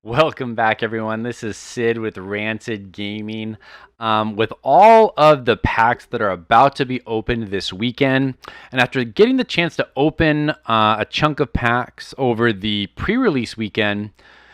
Welcome back, everyone. This is Sid with Ransyd Gaming. With all of the packs that are about to be opened this weekend, and after getting the chance to open a chunk of packs over the pre-release weekend,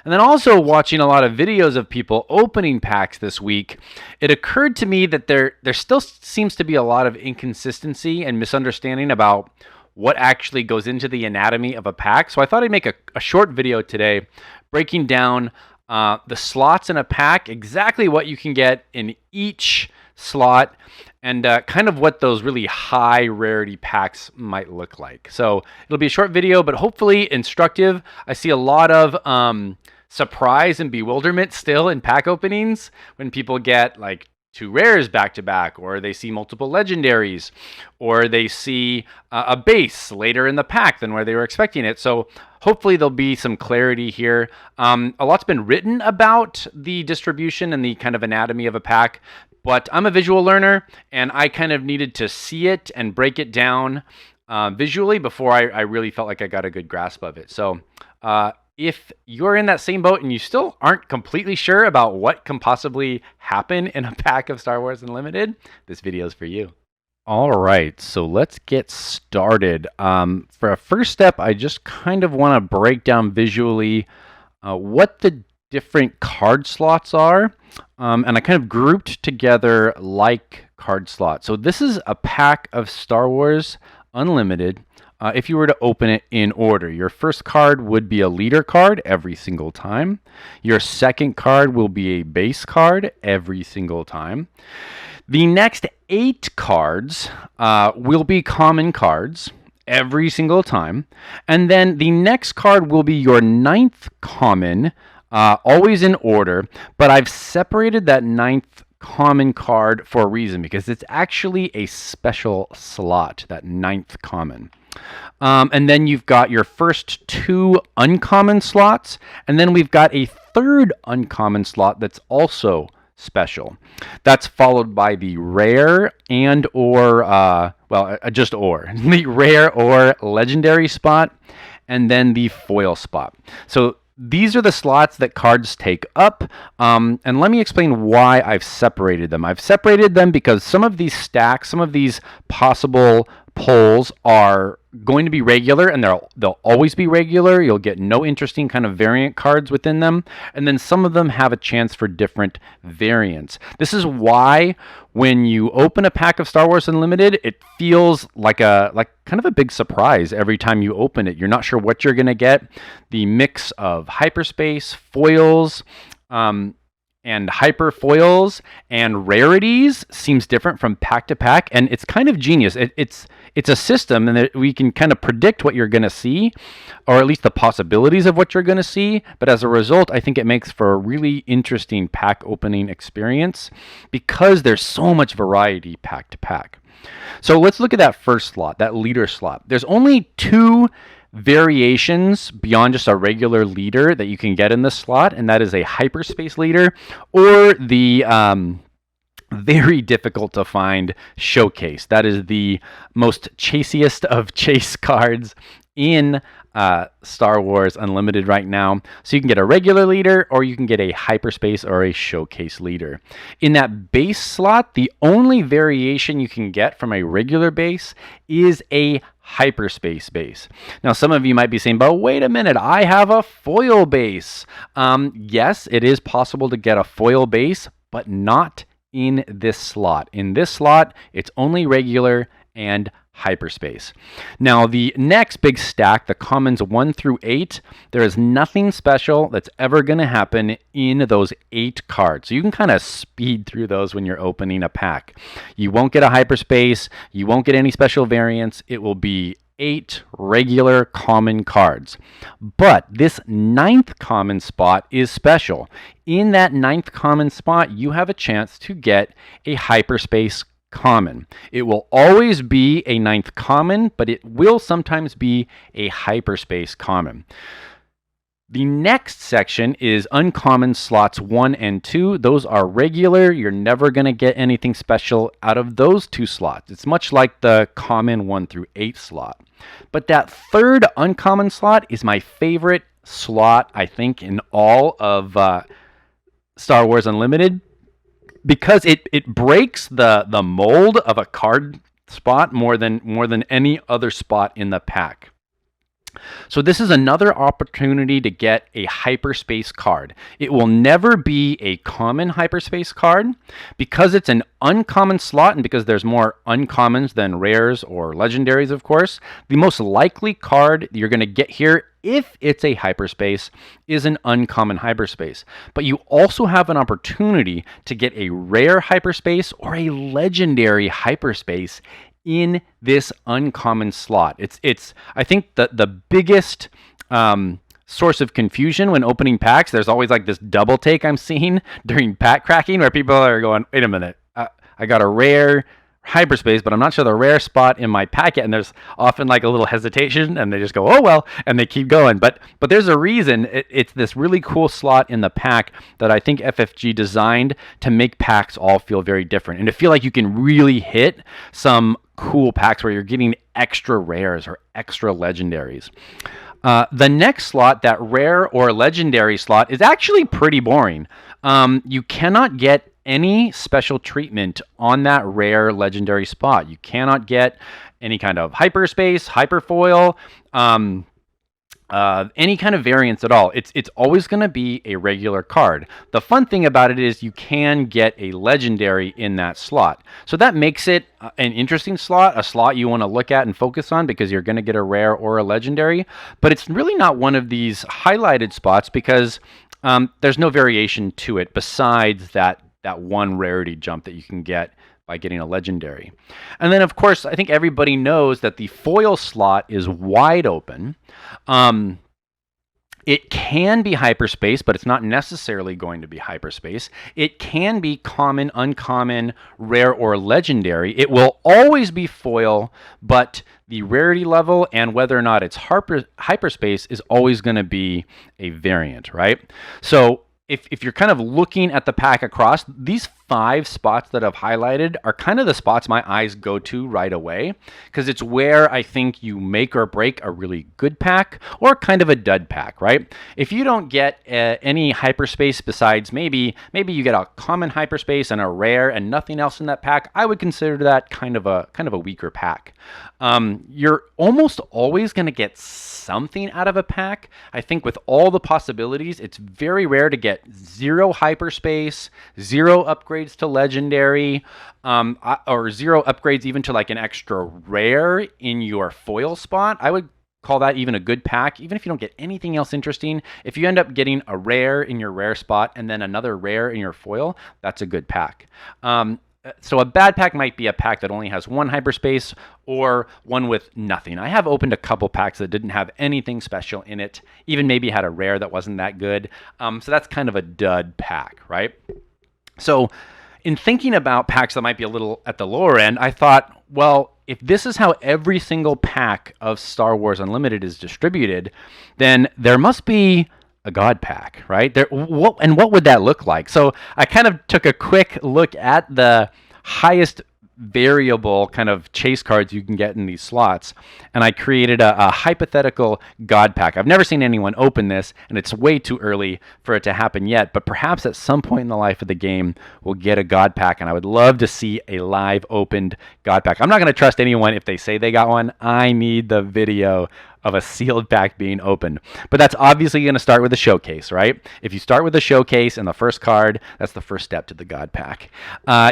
and then also watching a lot of videos of people opening packs this week, it occurred to me that there still seems to be a lot of inconsistency and misunderstanding about what actually goes into the anatomy of a pack. So I thought I'd make a short video today breaking down the slots in a pack, exactly what you can get in each slot, and kind of what those really high rarity packs might look like. So it'll be a short video, but hopefully instructive. I see a lot of surprise and bewilderment still in pack openings when people get like 2 rares back to back, or they see multiple legendaries, or they see a base later in the pack than where they were expecting it. So hopefully there'll be some clarity here. A lot's been written about the distribution and the kind of anatomy of a pack, but I'm a visual learner and I kind of needed to see it and break it down visually before I really felt like I got a good grasp of it. So if you're in that same boat and you still aren't completely sure about what can possibly happen in a pack of Star Wars Unlimited, this video is for you. All right, so let's get started. For a first step, I just kind of want to break down visually what the different card slots are, and I kind of grouped together like card slots. So this is a pack of Star Wars Unlimited. If you were to open it in order, your first card would be a leader card every single time. Your second card will be a base card every single time. The next 8 cards will be common cards every single time. And then the next card will be your 9th common, always in order. But I've separated that 9th common card for a reason, because it's actually a special slot, that 9th common. And then you've got your first 2 uncommon slots, and then we've got a 3rd uncommon slot that's also special. That's followed by the rare and or, just or, the rare or legendary spot, and then the foil spot. So these are the slots that cards take up, and let me explain why I've separated them. I've separated them because some of these stacks, some of these possible pulls are going to be regular, and they'll always be regular. You'll get no interesting kind of variant cards within them, and then some of them have a chance for different variants. This is why when you open a pack of Star Wars Unlimited, it feels like kind of a big surprise every time you open it. You're not sure what you're going to get. The mix of hyperspace, foils, and hyper foils and rarities seems different from pack to pack, and it's kind of genius. It's a system, and we can kind of predict what you're going to see, or at least the possibilities of what you're going to see. But as a result, I think it makes for a really interesting pack opening experience because there's so much variety pack to pack. So let's look at that first slot, that leader slot. There's only 2 variations beyond just a regular leader that you can get in this slot, and that is a hyperspace leader or the very difficult to find showcase. That is the most chasiest of chase cards in Star Wars Unlimited right now. So you can get a regular leader, or you can get a hyperspace or a showcase leader. In that base slot, the only variation you can get from a regular base is a hyperspace base. Now, some of you might be saying, but wait a minute, I have a foil base. Yes, it is possible to get a foil base, but not in this slot. In this slot, it's only regular and hyperspace. Now, the next big stack, the commons 1 through 8, there is nothing special that's ever going to happen in those 8 cards. So you can kind of speed through those when you're opening a pack. You won't get a hyperspace. You won't get any special variants. It will be 8 regular common cards. But this 9th common spot is special. In that 9th common spot, you have a chance to get a hyperspace common. It will always be a 9th common, but it will sometimes be a hyperspace common. The next section is uncommon slots 1 and 2. Those are regular. You're never going to get anything special out of those 2 slots. It's much like the common 1 through 8 slot. But that third uncommon slot is my favorite slot, I think, in all of Star Wars Unlimited, because it breaks the mold of a card spot more than any other spot in the pack. So this is another opportunity to get a hyperspace card. It will never be a common hyperspace card because it's an uncommon slot, and because there's more uncommons than rares or legendaries, of course. The most likely card you're going to get here, if it's a hyperspace, is an uncommon hyperspace. But you also have an opportunity to get a rare hyperspace or a legendary hyperspace in this uncommon slot. It's I think the biggest source of confusion when opening packs. There's always like this double take I'm seeing during pack cracking where people are going, wait a minute, I got a rare hyperspace, but I'm not sure the rare spot in my packet, and there's often like a little hesitation, and they just go, oh well, and they keep going. But there's a reason. It's this really cool slot in the pack that I think FFG designed to make packs all feel very different, and to feel like you can really hit some cool packs where you're getting extra rares or extra legendaries. The next slot, that rare or legendary slot, is actually pretty boring. You cannot get any special treatment on that rare legendary spot. You cannot get any kind of hyperspace, hyperfoil, any kind of variance at all. It's always going to be a regular card. The fun thing about it is you can get a legendary in that slot. So that makes it an interesting slot, a slot you want to look at and focus on because you're going to get a rare or a legendary. But it's really not one of these highlighted spots because there's no variation to it besides that one rarity jump that you can get by getting a legendary. And then, of course, I think everybody knows that the foil slot is wide open. It can be hyperspace, but it's not necessarily going to be hyperspace. It can be common, uncommon, rare, or legendary. It will always be foil, but the rarity level and whether or not it's hyperspace is always going to be a variant, right? So if you're kind of looking at the pack across, these 5 spots that I've highlighted are kind of the spots my eyes go to right away, because it's where I think you make or break a really good pack or kind of a dud pack, right? If you don't get any hyperspace besides maybe you get a common hyperspace and a rare and nothing else in that pack, I would consider that kind of a weaker pack. You're almost always going to get something out of a pack. I think with all the possibilities, it's very rare to get 0 hyperspace, 0 upgrades to legendary, or 0 upgrades even to like an extra rare in your foil spot. I would call that even a good pack, even if you don't get anything else interesting. If you end up getting a rare in your rare spot and then another rare in your foil, that's a good pack. So a bad pack might be a pack that only has 1 hyperspace or one with nothing. I have opened a couple packs that didn't have anything special in it, even maybe had a rare that wasn't that good. So that's kind of a dud pack, right? So in thinking about packs that might be a little at the lower end, I thought, well, if this is how every single pack of Star Wars Unlimited is distributed, then there must be a God pack, right? What would that look like? So I kind of took a quick look at the highest variable kind of chase cards you can get in these slots, and I created a hypothetical God pack. I've never seen anyone open this, and it's way too early for it to happen yet, but perhaps at some point in the life of the game we'll get a God pack, and I would love to see a live opened God pack. I'm not going to trust anyone if they say they got one. I need the video of a sealed pack being opened. But that's obviously going to start with a showcase, right? If you start with a showcase and the first card, that's the first step to the God pack.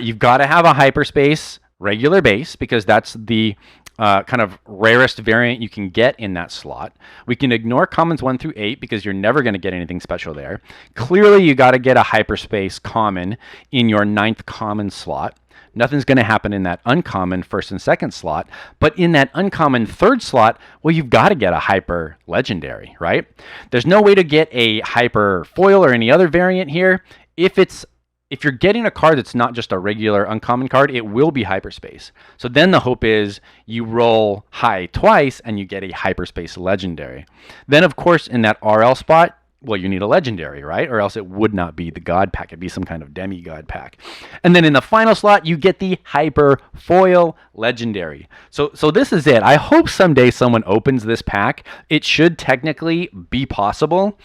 You've got to have a hyperspace regular base, because that's the kind of rarest variant you can get in that slot. We can ignore commons 1 through 8 because you're never going to get anything special there. Clearly, you got to get a hyperspace common in your 9th common slot. Nothing's going to happen in that uncommon 1st and 2nd slot, but in that uncommon 3rd slot, well, you've got to get a hyper legendary, right? There's no way to get a hyper foil or any other variant here. If you're getting a card that's not just a regular uncommon card, it will be hyperspace. So then the hope is you roll high twice and you get a hyperspace legendary. Then, of course, in that RL spot, well, you need a legendary, right? Or else it would not be the god pack. It'd be some kind of demigod pack. And then in the final slot, you get the hyper foil legendary. So this is it. I hope someday someone opens this pack. It should technically be possible.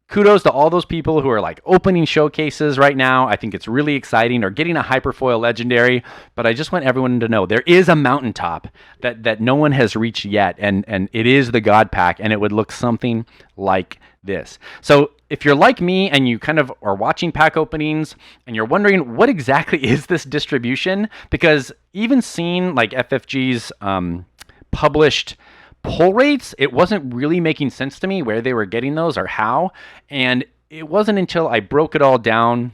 Kudos to all those people who are like opening showcases right now. I think it's really exciting, or getting a hyperfoil legendary. But I just want everyone to know there is a mountaintop that no one has reached yet, and it is the God Pack, and it would look something like this. So if you're like me and you kind of are watching pack openings and you're wondering what exactly is this distribution, because even seeing like FFG's published pull rates, it wasn't really making sense to me where they were getting those or how. And it wasn't until I broke it all down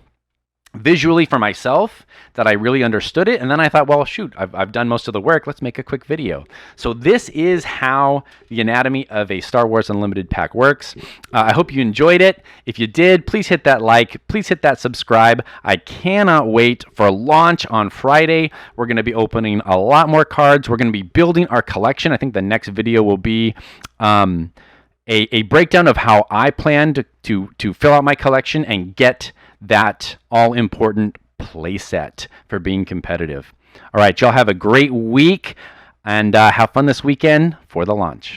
visually for myself that I really understood it. And then I thought, well, shoot, I've done most of the work. Let's make a quick video. So this is how the anatomy of a Star Wars Unlimited pack works. I hope you enjoyed it. If you did, please hit that like, please hit that subscribe. I cannot wait for launch on Friday. We're going to be opening a lot more cards. We're going to be building our collection. I think the next video will be a breakdown of how I plan to fill out my collection and get that all-important playset for being competitive. All right, y'all have a great week, and have fun this weekend for the launch.